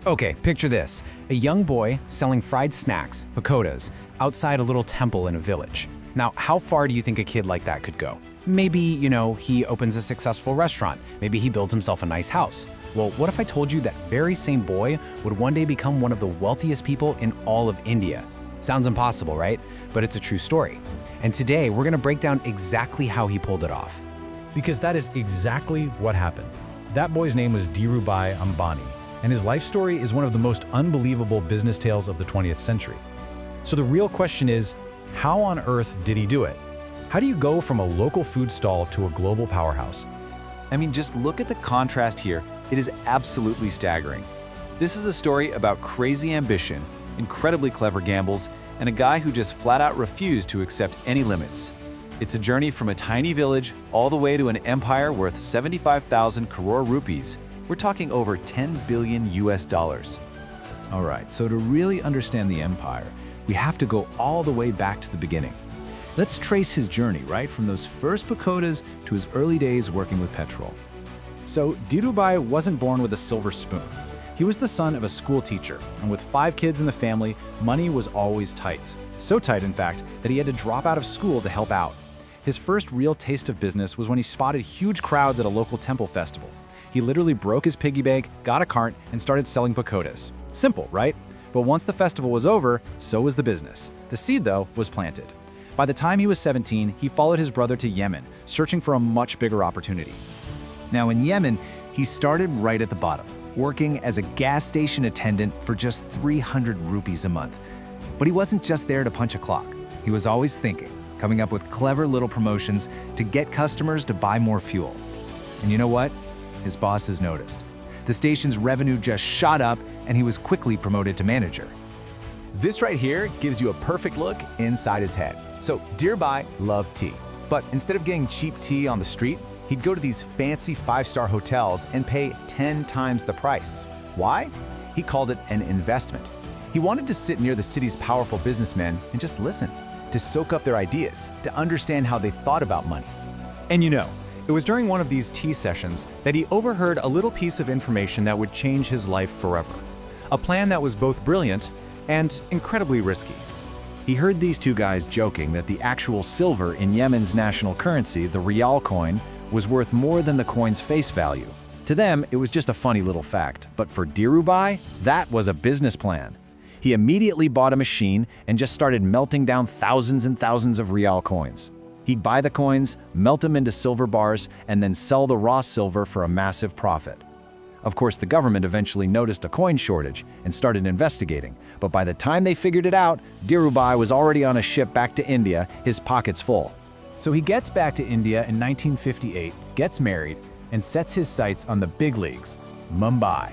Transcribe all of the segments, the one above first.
Okay, picture this. A young boy selling fried snacks, pakodas, outside a little temple in a village. Now, how far do you think a kid like that could go? Maybe, he opens a successful restaurant. Maybe he builds himself a nice house. Well, what if I told you that very same boy would one day become one of the wealthiest people in all of India? Sounds impossible, right? But it's a true story. And today, we're gonna break down exactly how he pulled it off. Because that is exactly what happened. That boy's name was Dhirubhai Ambani, and his life story is one of the most unbelievable business tales of the 20th century. So the real question is, how on earth did he do it? How do you go from a local food stall to a global powerhouse? I mean, just look at the contrast here. It is absolutely staggering. This is a story about crazy ambition, incredibly clever gambles, and a guy who just flat out refused to accept any limits. It's a journey from a tiny village all the way to an empire worth 75,000 crore rupees. We're talking over 10 billion US dollars. All right, so to really understand the empire, we have to go all the way back to the beginning. Let's trace his journey, right? From those first pakodas to his early days working with petrol. So Dhirubhai wasn't born with a silver spoon. He was the son of a school teacher, and with 5 kids in the family, money was always tight. So tight, in fact, that he had to drop out of school to help out. His first real taste of business was when he spotted huge crowds at a local temple festival. He literally broke his piggy bank, got a cart, and started selling pakodas. Simple, right? But once the festival was over, so was the business. The seed, though, was planted. By the time he was 17, he followed his brother to Yemen, searching for a much bigger opportunity. Now in Yemen, he started right at the bottom, working as a gas station attendant for just 300 rupees a month. But he wasn't just there to punch a clock. He was always thinking, coming up with clever little promotions to get customers to buy more fuel. And you know what? His bosses noticed. The station's revenue just shot up, and he was quickly promoted to manager. This right here gives you a perfect look inside his head. So Dhirubhai loved tea, but instead of getting cheap tea on the street, he'd go to these fancy 5-star hotels and pay 10 times the price. Why? He called it an investment. He wanted to sit near the city's powerful businessmen and just listen, to soak up their ideas, to understand how they thought about money. And it was during one of these tea sessions that he overheard a little piece of information that would change his life forever. A plan that was both brilliant and incredibly risky. He heard these two guys joking that the actual silver in Yemen's national currency, the rial coin, was worth more than the coin's face value. To them, it was just a funny little fact, but for Dhirubhai, that was a business plan. He immediately bought a machine and just started melting down thousands and thousands of rial coins. He'd buy the coins, melt them into silver bars, and then sell the raw silver for a massive profit. Of course, the government eventually noticed a coin shortage and started investigating, but by the time they figured it out, Dhirubhai was already on a ship back to India, his pockets full. So he gets back to India in 1958, gets married, and sets his sights on the big leagues, Mumbai.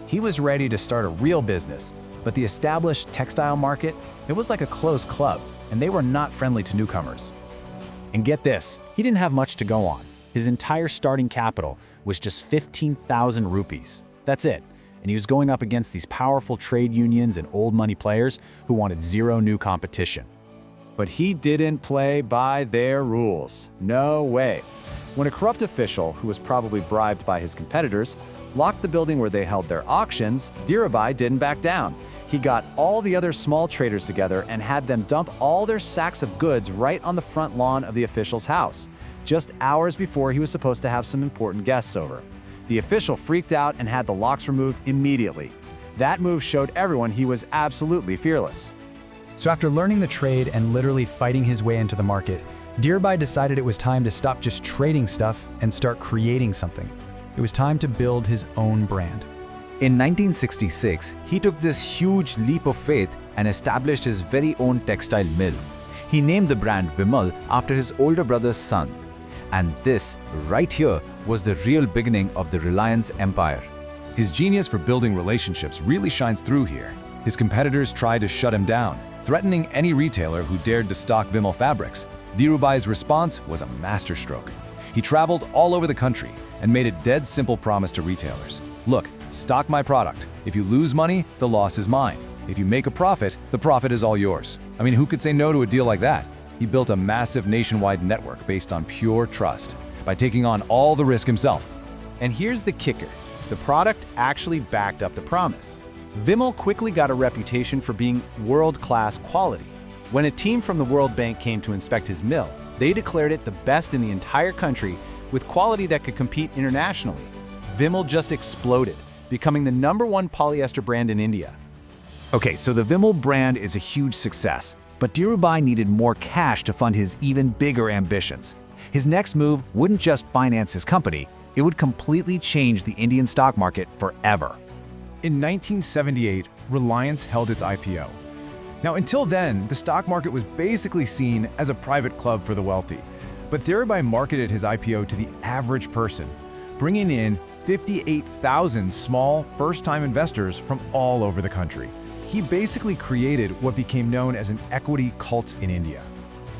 He was ready to start a real business, but the established textile market, it was like a closed club, and they were not friendly to newcomers. And get this, he didn't have much to go on. His entire starting capital was just 15,000 rupees. That's it. And he was going up against these powerful trade unions and old money players who wanted zero new competition. But he didn't play by their rules. No way. When a corrupt official, who was probably bribed by his competitors, locked the building where they held their auctions, Dhirubhai didn't back down. He got all the other small traders together and had them dump all their sacks of goods right on the front lawn of the official's house, just hours before he was supposed to have some important guests over. The official freaked out and had the locks removed immediately. That move showed everyone he was absolutely fearless. So after learning the trade and literally fighting his way into the market, Dhirubhai decided it was time to stop just trading stuff and start creating something. It was time to build his own brand. In 1966, he took this huge leap of faith and established his very own textile mill. He named the brand Vimal after his older brother's son. And this, right here, was the real beginning of the Reliance Empire. His genius for building relationships really shines through here. His competitors tried to shut him down, threatening any retailer who dared to stock Vimal fabrics. Dhirubhai's response was a masterstroke. He traveled all over the country and made a dead simple promise to retailers. Look, stock my product. If you lose money, the loss is mine. If you make a profit, the profit is all yours. I mean, who could say no to a deal like that? He built a massive nationwide network based on pure trust by taking on all the risk himself. And here's the kicker. The product actually backed up the promise. Vimal quickly got a reputation for being world-class quality. When a team from the World Bank came to inspect his mill, they declared it the best in the entire country with quality that could compete internationally. Vimal just exploded, becoming the #1 polyester brand in India. Okay, so the Vimal brand is a huge success, but Dhirubhai needed more cash to fund his even bigger ambitions. His next move wouldn't just finance his company, it would completely change the Indian stock market forever. In 1978, Reliance held its IPO. Now, until then, the stock market was basically seen as a private club for the wealthy. But Dhirubhai marketed his IPO to the average person, bringing in 58,000 small, first-time investors from all over the country. He basically created what became known as an equity cult in India.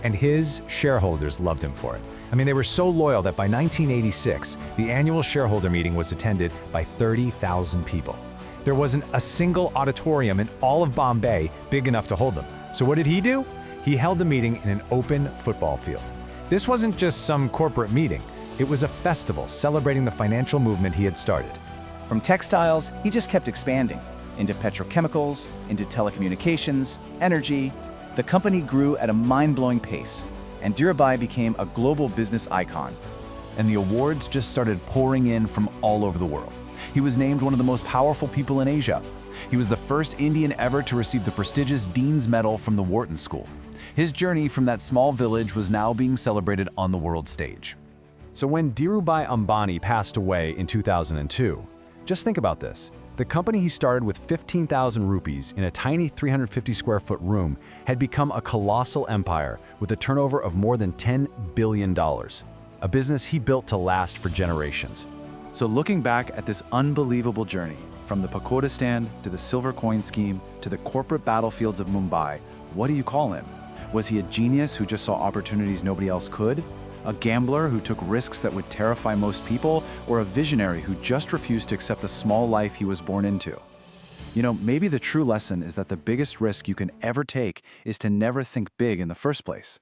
And his shareholders loved him for it. I mean, they were so loyal that by 1986, the annual shareholder meeting was attended by 30,000 people. There wasn't a single auditorium in all of Bombay big enough to hold them. So what did he do? He held the meeting in an open football field. This wasn't just some corporate meeting. It was a festival celebrating the financial movement he had started. From textiles, he just kept expanding into petrochemicals, into telecommunications, energy. The company grew at a mind-blowing pace, and Dhirubhai became a global business icon. And the awards just started pouring in from all over the world. He was named one of the most powerful people in Asia. He was the first Indian ever to receive the prestigious Dean's Medal from the Wharton School. His journey from that small village was now being celebrated on the world stage. So when Dhirubhai Ambani passed away in 2002, just think about this. The company he started with 15,000 rupees in a tiny 350 square foot room had become a colossal empire with a turnover of more than $10 billion. A business he built to last for generations. So looking back at this unbelievable journey, from the pakoda stand to the silver coin scheme to the corporate battlefields of Mumbai, what do you call him? Was he a genius who just saw opportunities nobody else could? A gambler who took risks that would terrify most people? Or a visionary who just refused to accept the small life he was born into? You know, maybe the true lesson is that the biggest risk you can ever take is to never think big in the first place.